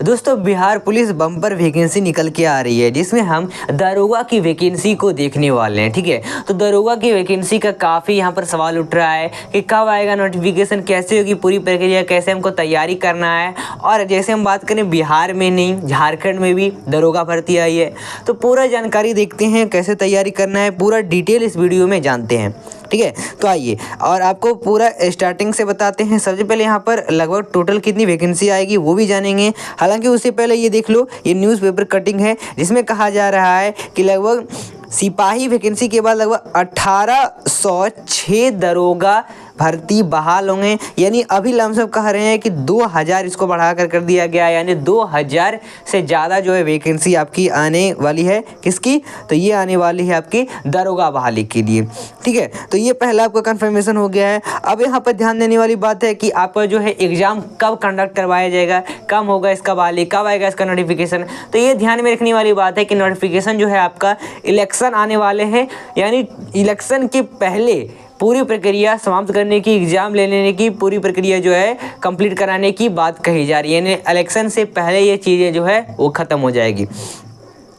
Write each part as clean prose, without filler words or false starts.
दोस्तों Bihar police bumper vacancy निकल के आ रही है जिसमें हम दरोगा की वैकेंसी को देखने वाले हैं। ठीक है, तो दरोगा की वैकेंसी का काफ़ी यहाँ पर सवाल उठ रहा है कि कब आएगा नोटिफिकेशन, कैसे होगी पूरी प्रक्रिया, कैसे हमको तैयारी करना है। और जैसे हम बात करें बिहार में नहीं, झारखंड में भी दरोगा भर्ती आई है, तो पूरा जानकारी देखते हैं कैसे तैयारी करना है, पूरा डिटेल इस वीडियो में जानते हैं। ठीक है, तो आइए और आपको पूरा स्टार्टिंग से बताते हैं। सबसे पहले यहाँ पर लगभग टोटल कितनी वैकेंसी आएगी वो भी जानेंगे। हालांकि उससे पहले ये देख लो, ये न्यूज़पेपर कटिंग है जिसमें कहा जा रहा है कि लगभग सिपाही वैकेंसी के बाद लगभग 1806 दरोगा भर्ती बहाल होंगे। यानी अभी लमसम कह रहे हैं कि 2000 इसको बढ़ा कर दिया गया, यानी 2000 से ज़्यादा जो है वैकेंसी आपकी आने वाली है। किसकी? तो ये आने वाली है आपकी दरोगा बहाली के लिए। ठीक है, तो ये पहला आपका कंफर्मेशन हो गया है। अब यहाँ पर ध्यान देने वाली बात है कि आपका जो है एग्ज़ाम कब कंडक्ट करवाया जाएगा, कब होगा इसका बहाली, कब आएगा इसका नोटिफिकेशन। तो ये ध्यान में रखने वाली बात है कि नोटिफिकेशन जो है आपका इलेक्शन आने वाले हैं, यानी इलेक्शन के पहले पूरी प्रक्रिया समाप्त करने की, एग्ज़ाम लेने की पूरी प्रक्रिया जो है कंप्लीट कराने की बात कही जा रही है। यानी इलेक्शन से पहले ये चीज़ें जो है वो ख़त्म हो जाएगी।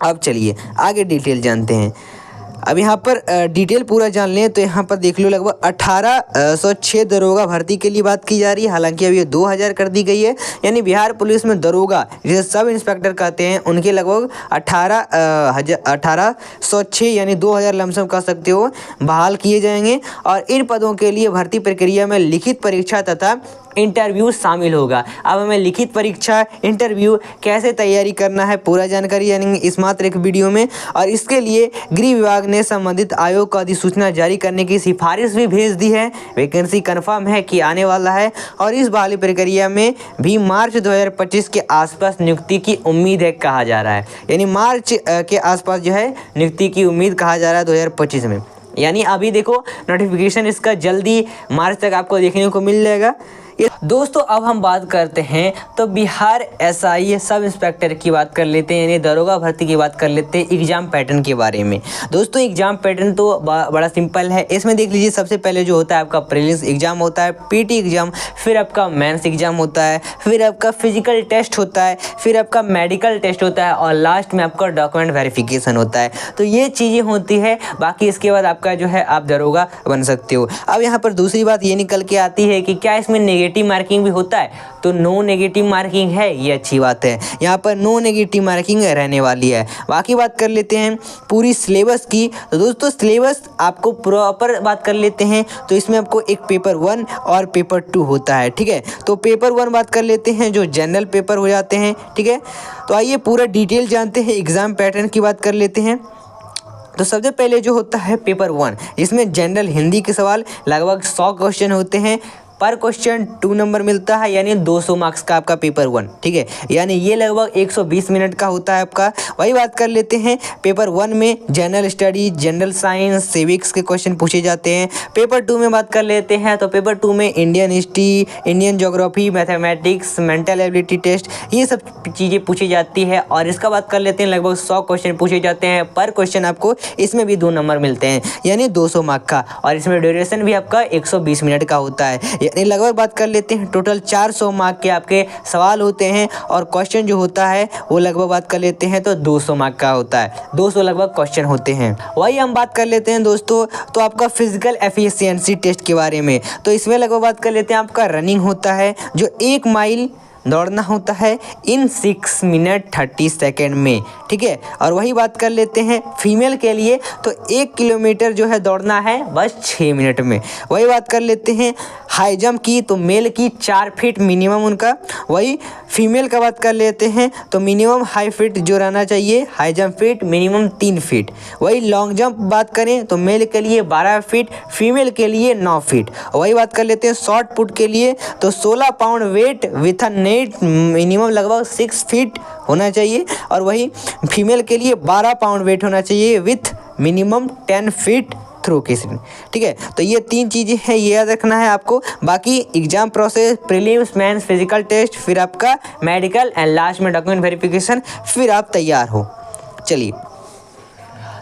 अब चलिए आगे डिटेल जानते हैं। अब यहाँ पर डिटेल पूरा जान लें तो यहाँ पर देख लो लगभग 1806 दरोगा भर्ती के लिए बात की जा रही है। हालांकि अभी ये 2000 कर दी गई है। यानी बिहार पुलिस में दरोगा जिसे सब इंस्पेक्टर कहते हैं उनके लगभग 1806 यानी 2000 लमसम कह सकते हो बहाल किए जाएंगे। और इन पदों के लिए भर्ती प्रक्रिया में लिखित परीक्षा तथा इंटरव्यू शामिल होगा। अब हमें लिखित परीक्षा, इंटरव्यू कैसे तैयारी करना है पूरा जानकारी जानेंगे इस मात्र एक वीडियो में। और इसके लिए गृह विभाग ने संबंधित आयोग को अधिसूचना जारी करने की सिफारिश भी भेज दी है। वैकेंसी कंफर्म है कि आने वाला है और इस बहाली प्रक्रिया में भी मार्च 2025 के आसपास नियुक्ति की उम्मीद है कहा जा रहा है। यानी मार्च के आसपास जो है नियुक्ति की उम्मीद कहा जा रहा है 2025 में। यानी अभी देखो नोटिफिकेशन इसका जल्दी मार्च तक आपको देखने को मिल जाएगा। दोस्तों अब हम बात करते हैं तो बिहार एसआई सब इंस्पेक्टर की बात कर लेते हैं, यानी दरोगा भर्ती की बात कर लेते हैं एग्जाम पैटर्न के बारे में। दोस्तों एग्जाम पैटर्न तो बड़ा सिंपल है। इसमें देख लीजिए, सबसे पहले जो होता है आपका प्रीलिम्स एग्जाम होता है, पीटी एग्जाम, फिर आपका मेंस एग्जाम होता है, फिर आपका फिजिकल टेस्ट होता है, फिर आपका मेडिकल टेस्ट होता है और लास्ट में आपका डॉक्यूमेंट वेरिफिकेशन होता है। तो ये चीज़ें होती है। बाकी इसके बाद आपका जो है आप दरोगा बन सकते हो। अब यहाँ पर दूसरी बात ये निकल के आती है कि क्या इसमें नेगेटिव मार्किंग भी होता है? तो नो नेगेटिव मार्किंग है, ये अच्छी बात है। यहाँ पर नो नेगेटिव मार्किंग रहने वाली है। बाकी बात कर लेते हैं पूरी सिलेबस की। तो दोस्तों सिलेबस आपको प्रॉपर बात कर लेते हैं। तो इसमें आपको एक पेपर 1 और पेपर 2 होता है। ठीक है, तो पेपर 1 बात कर लेते हैं जो जनरल पेपर हो जाते हैं। ठीक है, तो आइए पूरा डिटेल जानते हैं। एग्जाम पैटर्न की बात कर लेते हैं। तो सबसे पहले जो होता है पेपर 1, इसमें जनरल हिंदी के सवाल लगभग 100 क्वेश्चन होते हैं। पर क्वेश्चन 2 नंबर मिलता है, यानी 200 मार्क्स का आपका पेपर 1। ठीक है, यानी ये लगभग 120 मिनट का होता है आपका। वही बात कर लेते हैं पेपर 1 में general study, general science, civics के क्वेश्चन पूछे जाते हैं। पेपर 2 में बात कर लेते हैं तो पेपर 2 में Indian history, Indian geography, mathematics, mental ability test, ये सब चीज़ें पूछी जाती है। और इसका बात कर लेते हैं लगभग 100 क्वेश्चन पूछे जाते हैं। पर क्वेश्चन आपको इसमें भी 2 नंबर मिलते हैं, यानी 200 मार्क्स का। और इसमें ड्यूरेशन भी आपका 120 मिनट का होता है। यानी लगभग बात कर लेते हैं टोटल 400 मार्क के आपके सवाल होते हैं। और क्वेश्चन जो होता है वो लगभग बात कर लेते हैं तो 200 मार्क का होता है। 200 लगभग क्वेश्चन होते हैं। वही हम बात कर लेते हैं दोस्तों तो आपका फिजिकल एफिशिएंसी टेस्ट के बारे में। तो इसमें लगभग बात कर लेते हैं आपका रनिंग होता है, जो 1 माइल दौड़ना होता है इन 6 मिनट 30 सेकेंड में। ठीक है, और वही बात कर लेते हैं फीमेल के लिए तो 1 किलोमीटर जो है दौड़ना है बस 6 मिनट में। वही बात कर लेते हैं हाई जंप की, तो मेल की 4 फीट मिनिमम उनका। वही फीमेल का बात कर लेते हैं तो मिनिमम हाई फीट जो रहना चाहिए, high jump feet minimum 3 feet. वही लॉन्ग जंप बात करें तो मेल के लिए 12 फीट, फीमेल के लिए 9 फीट। वही बात कर लेते हैं शॉर्ट पुट के लिए तो 16 pound weight with a net minimum लगभग 6 फीट होना चाहिए। और वही फीमेल के लिए 12 पाउंड वेट होना चाहिए with minimum 10 feet throw casing. ठीक है, तो ये 3 चीज़ें हैं, ये याद रखना है आपको। बाकी exam process prelims, mains, physical test, फिर आपका मेडिकल एंड लास्ट में डॉक्यूमेंट वेरिफिकेशन, फिर आप तैयार हो। चलिए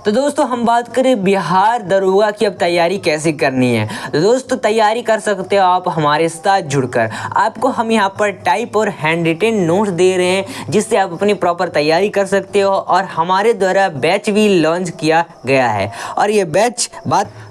तो दोस्तों हम बात करें बिहार दरोगा की अब तैयारी कैसे करनी है। तो दोस्तों तैयारी कर सकते हो आप हमारे साथ जुड़कर। आपको हम यहाँ पर टाइप और हैंड रिटेन नोट्स दे रहे हैं जिससे आप अपनी प्रॉपर तैयारी कर सकते हो और हमारे द्वारा बैच भी लॉन्च किया गया है। और ये बैच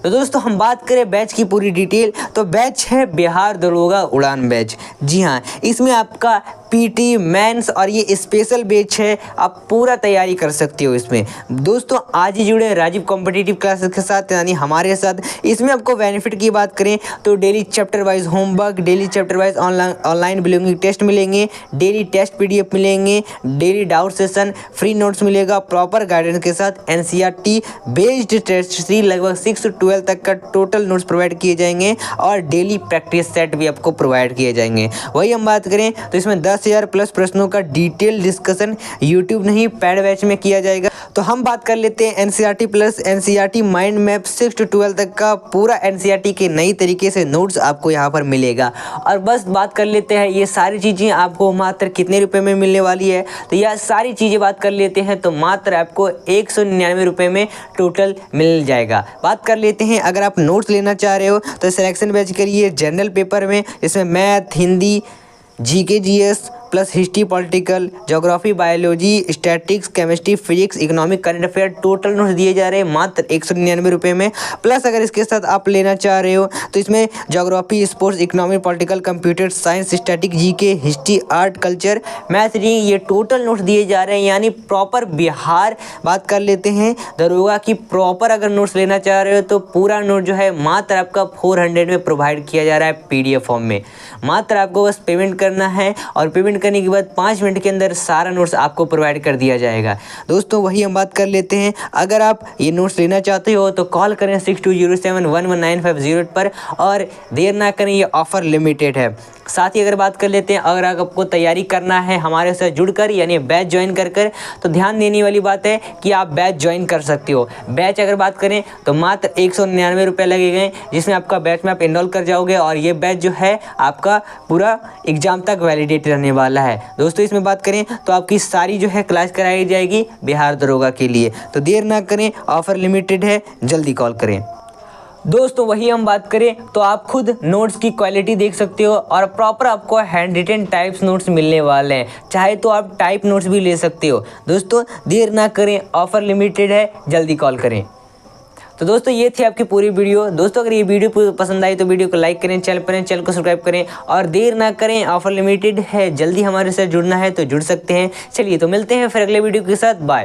तो दोस्तों हम बात करें बैच की पूरी डिटेल, तो बैच है बिहार दरोगा उड़ान बैच। जी हाँ, इसमें आपका पीटी मेंस और ये स्पेशल बैच है, आप पूरा तैयारी कर सकते हो इसमें। दोस्तों आज ही जुड़े राजीव कॉम्पिटिटिव क्लासेस के साथ, यानी हमारे साथ। इसमें आपको बेनिफिट की बात करें तो daily chapter wise homework, daily chapter wise online belonging test मिलेंगे, डेली टेस्ट पीडीएफ मिलेंगे, daily doubt session, free notes मिलेगा प्रॉपर गाइडेंस के साथ। एनसीईआरटी बेस्ड टेस्ट सीरीज लगभग 6 से 12 तक का टोटल नोट्स प्रोवाइड किए जाएंगे और डेली प्रैक्टिस सेट भी आपको प्रोवाइड किए जाएंगे। वही हम बात करें तो इसमें 10,000 प्लस प्रश्नों का डिटेल डिस्कशन यूट्यूब नहीं पैड बैच में किया जाएगा। तो हम बात कर लेते हैं NCERT plus NCERT mind map 6 से 12 तक का पूरा एनसीईआरटी के नई तरीके से नोट्स आपको यहाँ पर मिलेगा। और बस बात कर लेते हैं ये सारी चीज़ें आपको मात्र कितने रुपए में मिलने वाली है। तो यह सारी चीज़ें बात कर लेते हैं तो मात्र आपको 199 रुपये में टोटल मिल जाएगा। बात कर लेते हैं अगर आप नोट्स लेना चाह रहे हो तो सिलेक्शन बैच करिए जनरल पेपर में, इसमें math, Hindi, GK, GS plus history, political, geography, biology, statics, chemistry, physics, economic, current affair total notes दिए जा रहे हैं मात्र 199 रुपये में। प्लस अगर इसके साथ आप लेना चाह रहे हो तो इसमें geography, sports, economic, political, computer science, static, GK, history, art, culture, math, reasoning, ये टोटल नोट्स दिए जा रहे हैं। यानी प्रॉपर बिहार बात कर लेते हैं दरोगा की प्रॉपर अगर नोट्स लेना चाह रहे हो तो पूरा नोट जो है मात्र आपका 400 में प्रोवाइड किया जा रहा है पीडीएफ फॉर्म में। मात्र आपको बस पेमेंट करना है और पेमेंट करने के बाद 5 मिनट के अंदर सारा नोट्स आपको प्रोवाइड कर दिया जाएगा। दोस्तों वही हम बात कर लेते हैं, अगर आप ये नोट्स लेना चाहते हो तो कॉल करें 6207119508 पर और देर ना करें, ये ऑफर लिमिटेड है। साथ ही अगर बात कर लेते हैं अगर आपको तैयारी करना है हमारे साथ जुड़कर यानी बैच ज्वाइन कर तो ध्यान देने वाली बात है कि आप बैच ज्वाइन कर सकते हो। बैच अगर बात करें तो मात्र 199 रुपये लगेंगे जिसमें आपका बैच में आप इनरोल कर जाओगे और ये बैच जो है आपका पूरा एग्जाम तक वैलिडेट रहने वाला है। दोस्तों इसमें बात करें तो आपकी सारी जो है क्लास कराई जाएगी बिहार दरोगा के लिए, तो देर ना करें, ऑफर लिमिटेड है, जल्दी कॉल करें। दोस्तों वही हम बात करें तो आप खुद नोट्स की क्वालिटी देख सकते हो और प्रॉपर आपको हैंड रिटन टाइप्स नोट्स मिलने वाले हैं, चाहे तो आप टाइप नोट्स भी ले सकते हो। दोस्तों देर ना करें, ऑफर लिमिटेड है, जल्दी कॉल करें। तो दोस्तों ये थी आपकी पूरी वीडियो। दोस्तों अगर ये वीडियो पसंद आई तो वीडियो को लाइक करें, चैनल को सब्सक्राइब करें और देर ना करें, ऑफर लिमिटेड है, जल्दी हमारे साथ जुड़ना है तो जुड़ सकते हैं। चलिए तो मिलते हैं फिर अगले वीडियो के साथ, बाय।